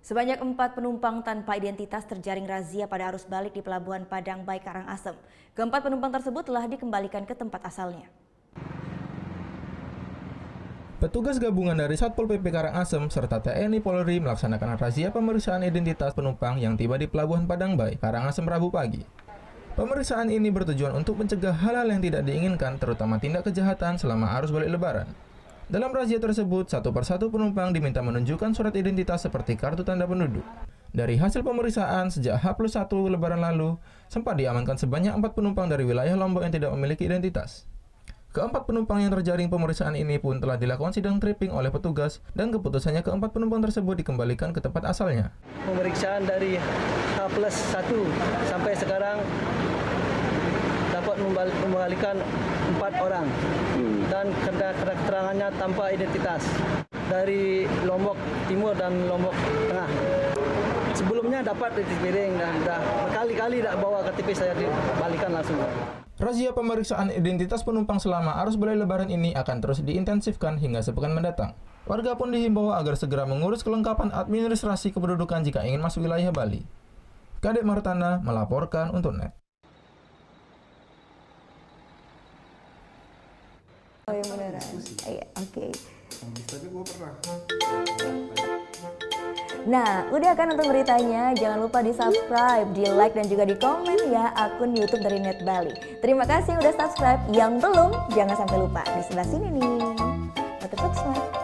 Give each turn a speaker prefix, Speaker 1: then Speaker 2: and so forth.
Speaker 1: Sebanyak 4 penumpang tanpa identitas terjaring razia pada arus balik di Pelabuhan Padang Bayi Karangasem. Keempat penumpang tersebut telah dikembalikan ke tempat asalnya.
Speaker 2: Petugas gabungan dari Satpol PP Karangasem serta TNI Polri melaksanakan razia pemeriksaan identitas penumpang yang tiba di Pelabuhan Padang Bayi Karangasem Rabu pagi. Pemeriksaan ini bertujuan untuk mencegah hal-hal yang tidak diinginkan, terutama tindak kejahatan selama arus balik Lebaran. Dalam razia tersebut, satu persatu penumpang diminta menunjukkan surat identitas seperti kartu tanda penduduk. Dari hasil pemeriksaan, sejak H+1 Lebaran lalu, sempat diamankan sebanyak 4 penumpang dari wilayah Lombok yang tidak memiliki identitas. Keempat penumpang yang terjaring pemeriksaan ini pun telah dilakukan sidang tripping oleh petugas dan keputusannya keempat penumpang tersebut dikembalikan ke tempat asalnya.
Speaker 3: Pemeriksaan dari H+1 sampai sekarang dapat mengembalikan 4 orang dan keterangannya tanpa identitas dari Lombok Timur dan Lombok Tengah. Sebelumnya dapat di piring dan berkali-kali tidak bawa KTP, saya dibalikan langsung.
Speaker 2: Razia pemeriksaan identitas penumpang selama arus balik Lebaran ini akan terus diintensifkan hingga sepekan mendatang. Warga pun dihimbau agar segera mengurus kelengkapan administrasi kependudukan jika ingin masuk wilayah Bali. Kadek Martana melaporkan untuk NET.
Speaker 1: Oh yang beneran? Iya, oke.
Speaker 4: Tapi gue pernah.
Speaker 1: Nah, udah kan nonton beritanya? Jangan lupa di-subscribe, di-like, dan juga di-komen ya akun YouTube dari Net Bali. Terima kasih udah subscribe. Yang belum, jangan sampai lupa. Di sebelah sini nih. Subscribe.